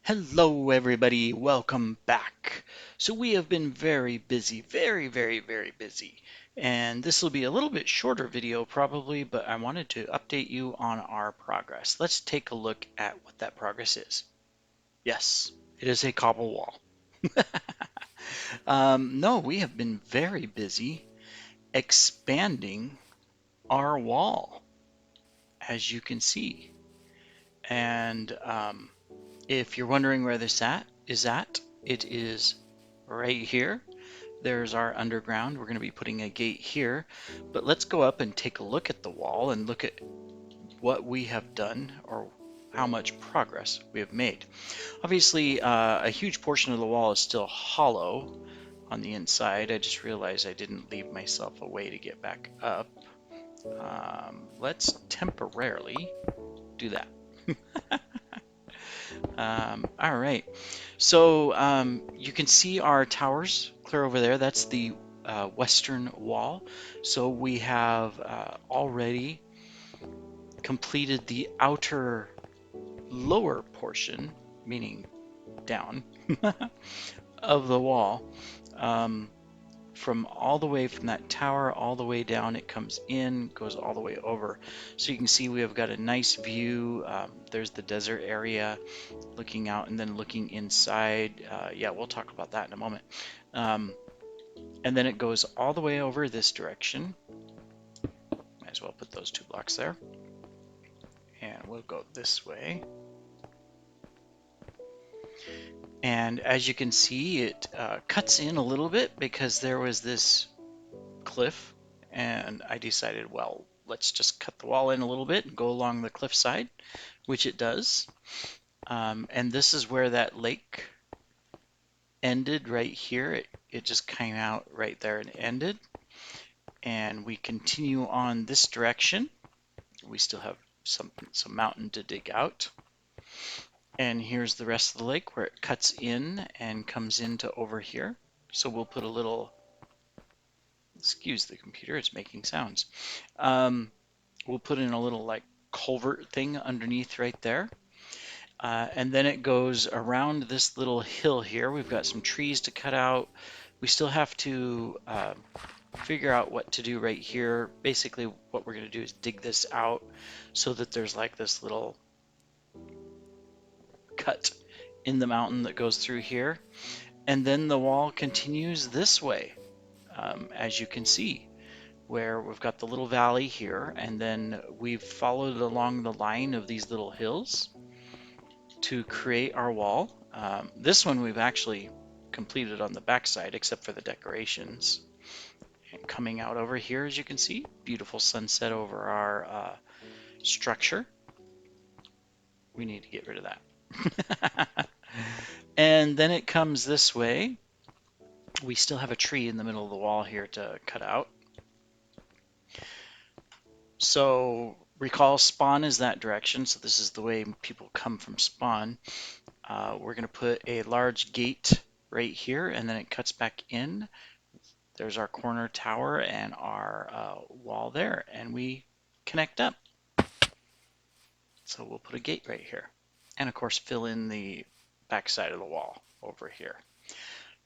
Hello everybody, welcome back. So we have been very busy, very busy. And this will be a little bit shorter video probably, but I wanted to update you on our progress. Let's take a look at what that progress is. Yes, it is a cobble wall. No, we have been very busy expanding our wall, as you can see. And if you're wondering where this is at, it is right here. There's our underground. We're going to be putting a gate here, but let's go up and take a look at the wall and look at what we have done or how much progress we have made. Obviously, a huge portion of the wall is still hollow on the inside. I just realized I didn't leave myself a way to get back up. Let's temporarily do that. All right, so you can see our towers clear over there. That's the western wall. So we have already completed the outer lower portion, meaning down, of the wall. From all the way from that tower all the way down, it comes in, goes all the way over. So you can see we have got a nice view. There's the desert area looking out and then looking inside. Yeah, we'll talk about that in a moment. And then it goes all the way over this direction. Might as well put those 2 blocks there. And we'll go this way. And as you can see, it cuts in a little bit because there was this cliff. And I decided, well, let's just cut the wall in a little bit and go along the cliff side, which it does. And this is where that lake ended right here. It just came out right there and ended. And we continue on this direction. We still have some mountain to dig out. And here's the rest of the lake where it cuts in and comes into over here. So we'll put a little, excuse the computer, it's making sounds. We'll put in a little like culvert thing underneath right there. And then it goes around this little hill here. We've got some trees to cut out. We still have to figure out what to do right here. Basically, what we're going to do is dig this out so that there's like this little cut in the mountain that goes through here. And then the wall continues this way, as you can see, where we've got the little valley here, and then we've followed along the line of these little hills to create our wall. This one we've actually completed on the backside, except for the decorations. And coming out over here, as you can see, beautiful sunset over our structure. We need to get rid of that. And then it comes this way. We still have a tree in the middle of the wall here to cut out. So recall spawn is that direction. So this is the way people come from spawn. We're going to put a large gate right here, and then it cuts back in. There's our corner tower and our wall there, and we connect up. So we'll put a gate right here. And of course fill in the back side of the wall over here.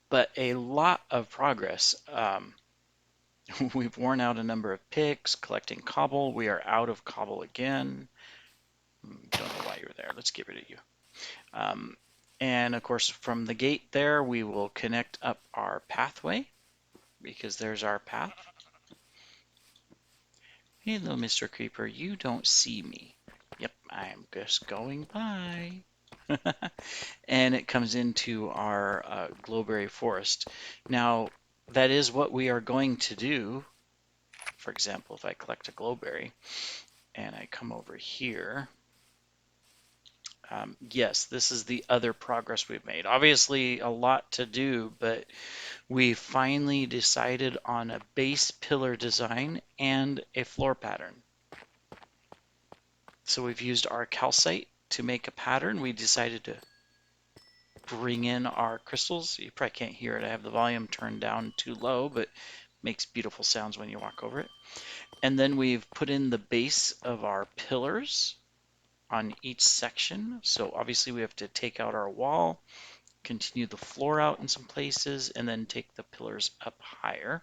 But a lot of progress. We've worn out a number of picks, collecting cobble. We are out of cobble again. Don't know why you're there. Let's get rid of you. And of course, from the gate there, we will connect up our pathway because there's our path. Hey, little Mr. Creeper, you don't see me. Yep, I'm just going by. And it comes into our glowberry forest. Now, that is what we are going to do. For example, if I collect a glowberry and I come over here, yes, this is the other progress we've made. Obviously, a lot to do, but we finally decided on a base pillar design and a floor pattern. So we've used our calcite to make a pattern. We decided to bring in our crystals. You probably can't hear it. I have the volume turned down too low, but it makes beautiful sounds when you walk over it. And then we've put in the base of our pillars. on each section. So obviously we have to take out our wall, continue the floor out in some places, and then take the pillars up higher.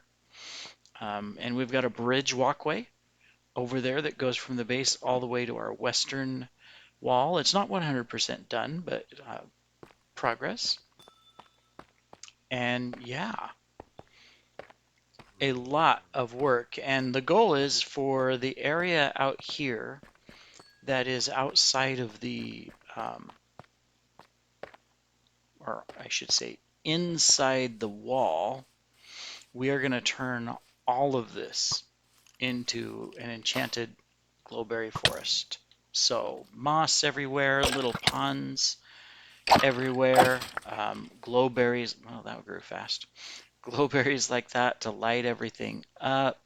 And we've got a bridge walkway over there that goes from the base all the way to our western wall. It's not 100% done, but progress. And yeah, a lot of work. And the goal is for the area out here that is outside of the, or I should say, inside the wall, we are going to turn all of this into an enchanted glowberry forest. So moss everywhere, little ponds everywhere, glowberries. Oh, that grew fast. Glowberries like that to light everything up.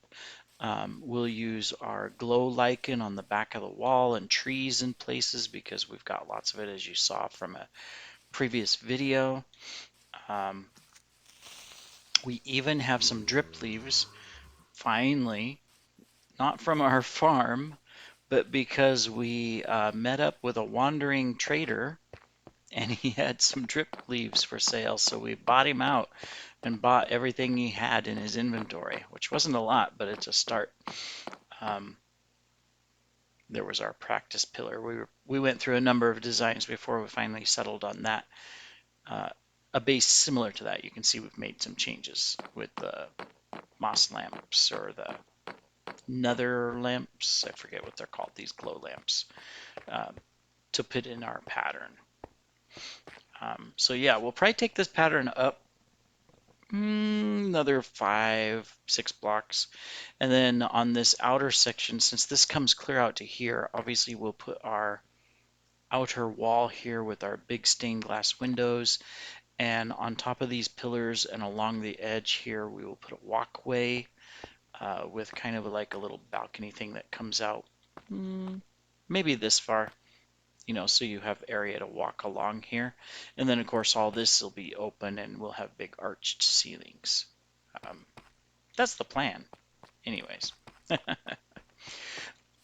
We'll use our glow lichen on the back of the wall and trees in places because we've got lots of it, as you saw from a previous video. Um, we even have some drip leaves, finally, not from our farm, but because we met up with a wandering trader and he had some drip leaves for sale. So we bought him out and bought everything he had in his inventory, which wasn't a lot, but it's a start. There was our practice pillar. We went through a number of designs before we finally settled on that. A base similar to that. You can see we've made some changes with the moss lamps or the nether lamps. I forget what they're called, these glow lamps, to put in our pattern. So yeah, we'll probably take this pattern up another 5-6 blocks. And then on this outer section, since this comes clear out to here, obviously we'll put our outer wall here with our big stained glass windows. And on top of these pillars and along the edge here, we will put a walkway with kind of like a little balcony thing that comes out maybe this far, so you have area to walk along here. And then, of course, all this will be open and we'll have big arched ceilings. That's the plan, anyways.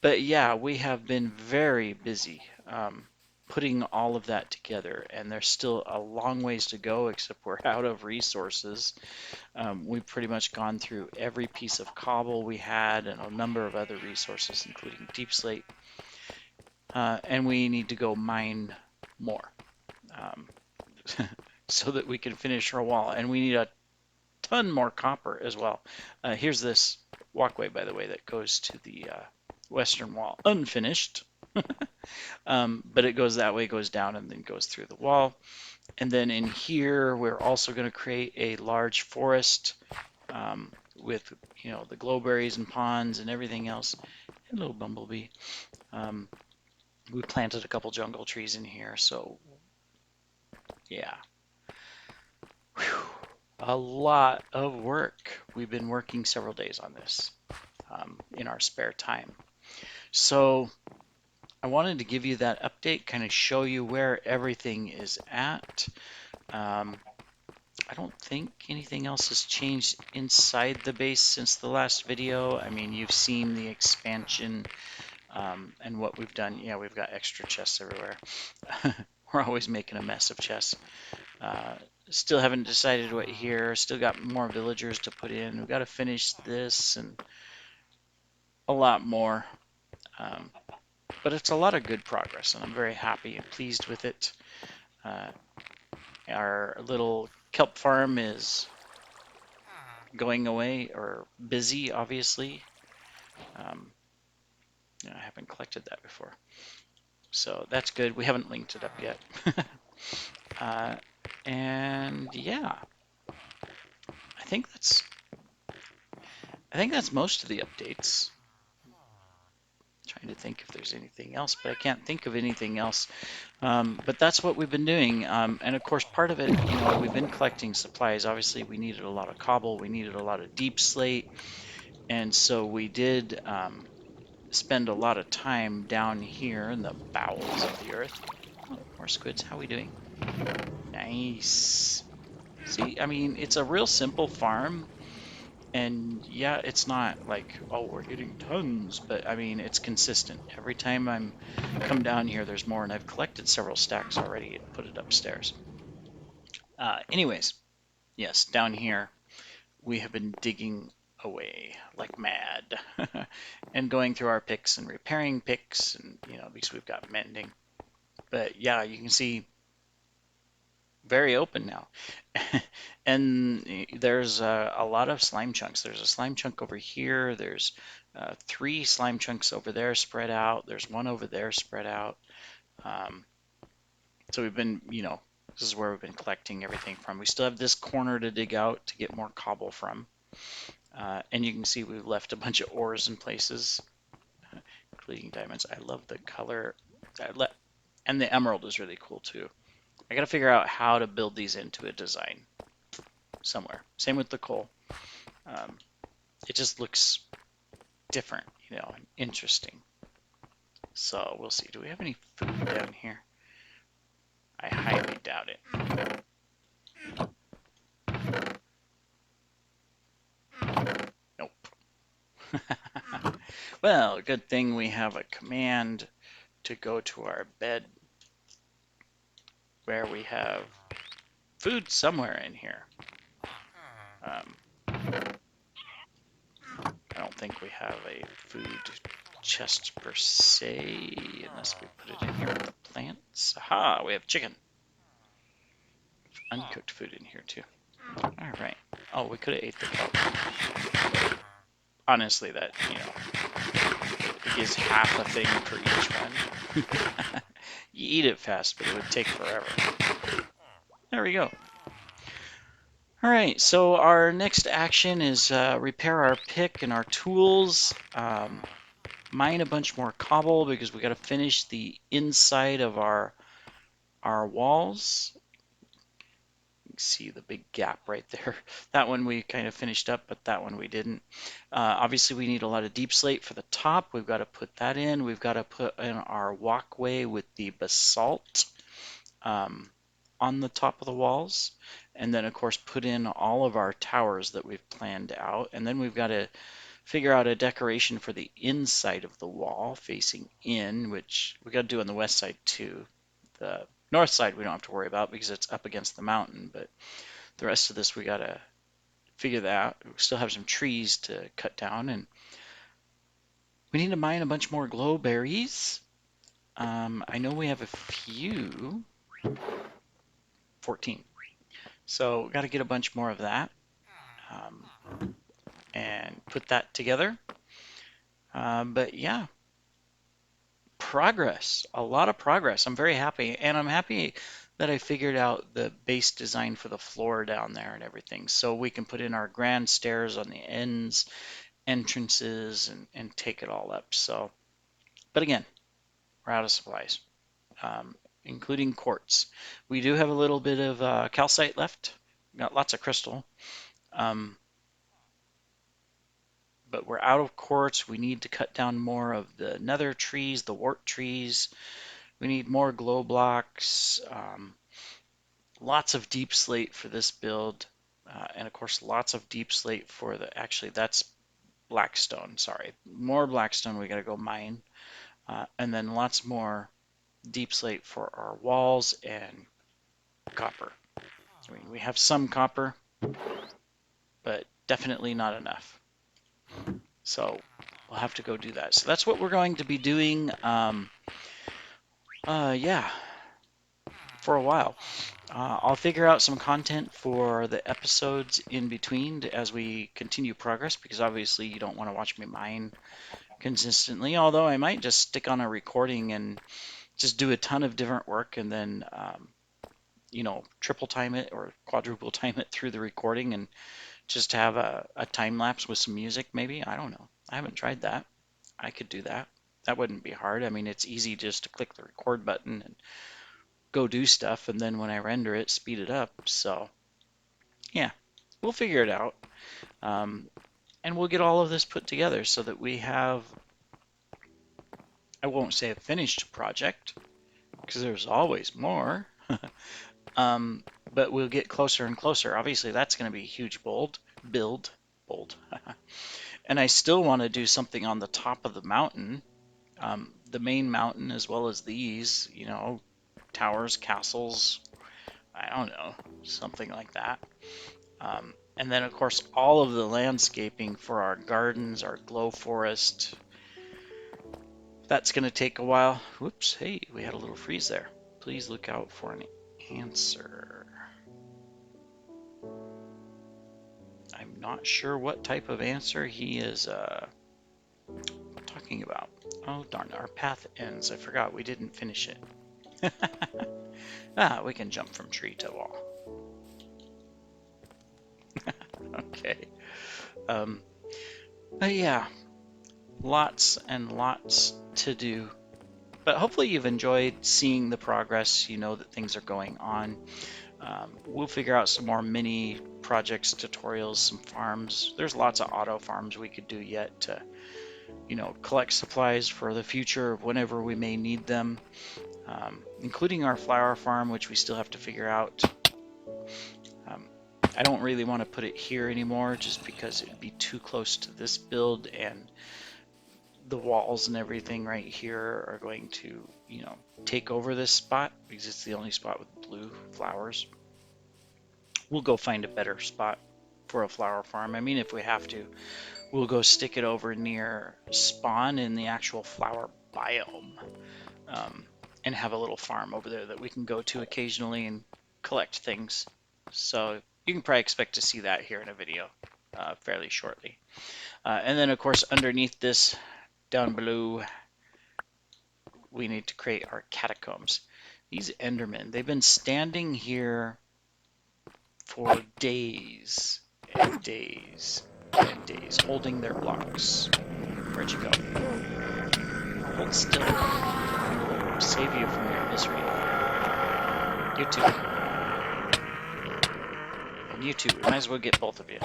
But yeah, we have been very busy putting all of that together, and there's still a long ways to go, except we're out of resources. We've pretty much gone through every piece of cobble we had and a number of other resources, including deep slate. And we need to go mine more so that we can finish our wall. And we need a ton more copper as well. Here's this walkway, by the way, that goes to the western wall, unfinished. But it goes that way, goes down, and then goes through the wall. And then in here, we're also going to create a large forest with, the glowberries and ponds and everything else. Hello, bumblebee. We planted a couple jungle trees in here, so yeah. Whew. A lot of work. We've been working several days on this in our spare time. So I wanted to give you that update, kind of show you where everything is at. I don't think anything else has changed inside the base since the last video. I mean, you've seen the expansion and what we've done. Yeah, we've got extra chests everywhere. We're always making a mess of chests. Still haven't decided what here. Still got more villagers to put in. We've got to finish this and a lot more. But it's a lot of good progress, and I'm very happy and pleased with it. Our little kelp farm is going away, or busy, obviously. I haven't collected that before. So that's good. We haven't linked it up yet. And yeah, I think that's most of the updates. Trying to think if there's anything else, but I can't think of anything else. But that's what we've been doing. And of course, part of it, we've been collecting supplies. Obviously, we needed a lot of cobble. We needed a lot of deep slate. And so we did spend a lot of time down here in the bowels of the earth. Oh, more squids. How are we doing? Nice. See, I mean, it's a real simple farm. And yeah, it's not like, oh, we're getting tons, but I mean, it's consistent. Every time I'm come down here, there's more, and I've collected several stacks already and put it upstairs. Anyways, yes, down here we have been digging away like mad and going through our picks and repairing picks, and because we've got mending. But yeah, you can see very open now. And there's a lot of slime chunks. There's a slime chunk over here. There's three slime chunks over there spread out. There's one over there spread out. Um, so we've been, this is where we've been collecting everything from. We still have this corner to dig out to get more cobble from. And you can see we've left a bunch of ores in places, including diamonds. I love the color. And the emerald is really cool too. I got to figure out how to build these into a design somewhere. Same with the coal. Um, it just looks different, and interesting. So we'll see. Do we have any food down here? I highly doubt it. Nope. Well, good thing we have a command to go to our bed where we have food somewhere in here. I don't think we have a food chest per se, unless we put it in here with the plants. Aha, we have chicken. Uncooked food in here too. All right. Oh, we could have ate the kelp. Honestly, that, it gives half a thing for each one. You eat it fast, but it would take forever. There we go. All right, so our next action is repair our pick and our tools. Mine a bunch more cobble because we got to finish the inside of our walls. You can see the big gap right there. That one we kind of finished up, but that one we didn't. Obviously, we need a lot of deep slate for the top. We've got to put that in. We've got to put in our walkway with the basalt on the top of the walls. And then, of course, put in all of our towers that we've planned out. And then we've got to figure out a decoration for the inside of the wall facing in, which we got to do on the west side too. The north side we don't have to worry about because it's up against the mountain, but the rest of this we got to figure that out. We still have some trees to cut down, and we need to mine a bunch more glow berries. I know we have a few, 14. So we got to get a bunch more of that and put that together. But yeah, progress, a lot of progress. I'm very happy, and I'm happy that I figured out the base design for the floor down there and everything, so we can put in our grand stairs on the ends, entrances, and take it all up. So, but again, we're out of supplies, including quartz. We do have a little bit of calcite left. Got lots of crystal. But we're out of quartz. We need to cut down more of the nether trees, the wart trees. We need more glow blocks. Lots of deep slate for this build. And of course, lots of deep slate for the, actually that's blackstone, sorry. More blackstone we gotta go mine. And then lots more deep slate for our walls and copper. I mean, we have some copper, but definitely not enough. So we'll have to go do that. So that's what we're going to be doing, yeah, for a while. I'll figure out some content for the episodes in between as we continue progress, because obviously you don't want to watch me mine consistently, although I might just stick on a recording and just do a ton of different work and then, triple time it or quadruple time it through the recording and just have a time lapse with some music maybe. I don't know. I haven't tried that. I could do that. That wouldn't be hard. I mean, it's easy just to click the record button and go do stuff, and then when I render it, speed it up. So yeah, we'll figure it out. And we'll get all of this put together so that we have, I won't say a finished project, because there's always more. But we'll get closer and closer. Obviously, that's going to be a huge build. bold. And I still want to do something on the top of the mountain, the main mountain, as well as these, you know, towers, castles, I don't know, something like that. And then, of course, all of the landscaping for our gardens, our glow forest. That's going to take a while. Whoops, hey, we had a little freeze there. Please look out for an answer. I'm not sure what type of answer he is talking about. Oh, darn, our path ends. I forgot we didn't finish it. We can jump from tree to wall. Okay. But yeah, lots and lots to do. But hopefully you've enjoyed seeing the progress. You know that things are going on. We'll figure out some more mini projects, tutorials, some farms. There's lots of auto farms we could do yet to, you know, collect supplies for the future of whenever we may need them, including our flower farm, which we still have to figure out. I don't really want to put it here anymore just because it'd be too close to this build, and the walls and everything right here are going to, you know, take over this spot because it's the only spot with blue flowers. We'll go find a better spot for a flower farm. I mean, if we have to, we'll go stick it over near spawn in the actual flower biome, and have a little farm over there that we can go to occasionally and collect things. So you can probably expect to see that here in a video fairly shortly. And then, of course, underneath this, down below, we need to create our catacombs. These Endermen, they've been standing here for days and days and days, holding their blocks. Where'd you go? Hold still. We'll save you from your misery. You too. And you too. We might as well get both of you.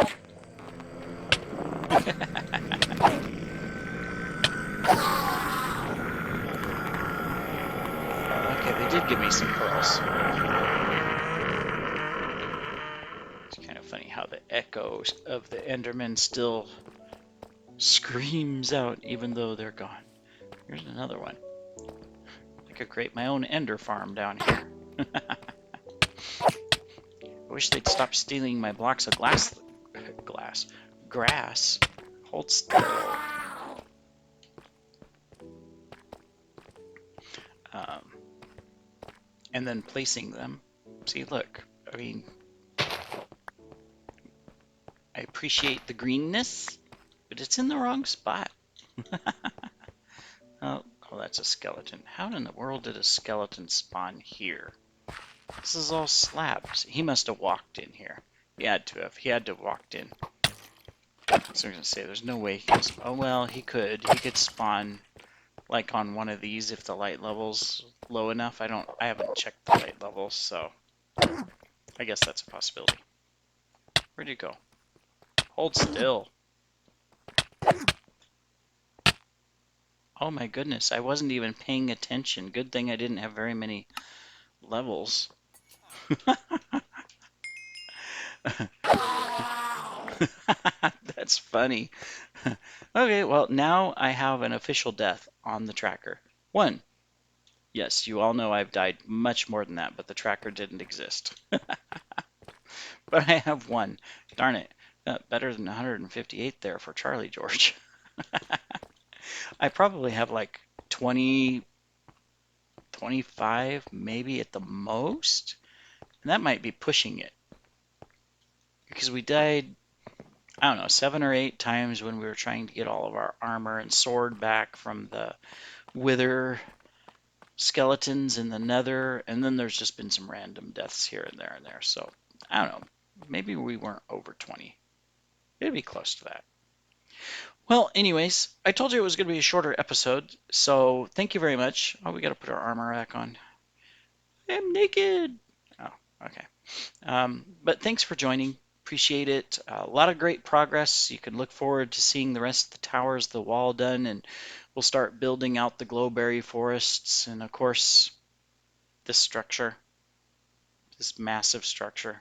Okay, they did give me some pearls. It's kind of funny how the echo of the Enderman still screams out even though they're gone. Here's another one. I could create my own Ender farm down here. I wish they'd stop stealing my blocks of grass. Hold still. And then placing them. See, look, I mean, I appreciate the greenness, but it's in the wrong spot. Oh, that's a skeleton. How in the world did a skeleton spawn here? This is all slabs. He must have walked in here. He had to have. He had to have walked in. So I was going to say, there's no way he can... Oh, well, he could. He could spawn, like, on one of these if the light level's low enough. I haven't checked the light levels, so I guess that's a possibility. Where'd you go? Hold still. Oh my goodness, I wasn't even paying attention. Good thing I didn't have very many levels. That's funny. Okay, well, now I have an official death on the tracker. 1. Yes, you all know I've died much more than that, but the tracker didn't exist. But I have 1. Darn it. Better than 158 there for Charlie George. I probably have like 20, 25, maybe at the most. And that might be pushing it. Because we died, I don't know, 7 or 8 times when we were trying to get all of our armor and sword back from the wither skeletons in the nether. And then there's just been some random deaths here and there. So, I don't know. Maybe we weren't over 20. It'd be close to that. Well, anyways, I told you it was going to be a shorter episode, so thank you very much. Oh, we got to put our armor back on. I'm naked. Oh, okay. But thanks for joining. Appreciate it. A lot of great progress. You can look forward to seeing the rest of the towers, the wall done, and we'll start building out the glowberry forests and, of course, this structure, this massive structure.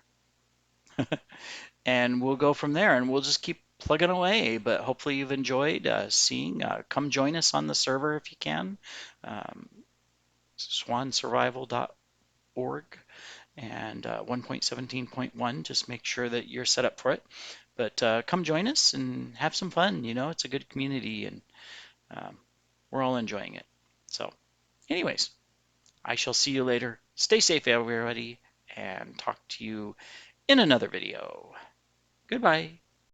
And we'll go from there, and we'll just keep plugging away, but hopefully you've enjoyed seeing. Come join us on the server if you can. Um, swansurvival.org and 1.17.1. Just make sure that you're set up for it. But come join us and have some fun. You know, it's a good community and um, we're all enjoying it. So, anyways, I shall see you later. Stay safe, everybody, and talk to you in another video. Goodbye.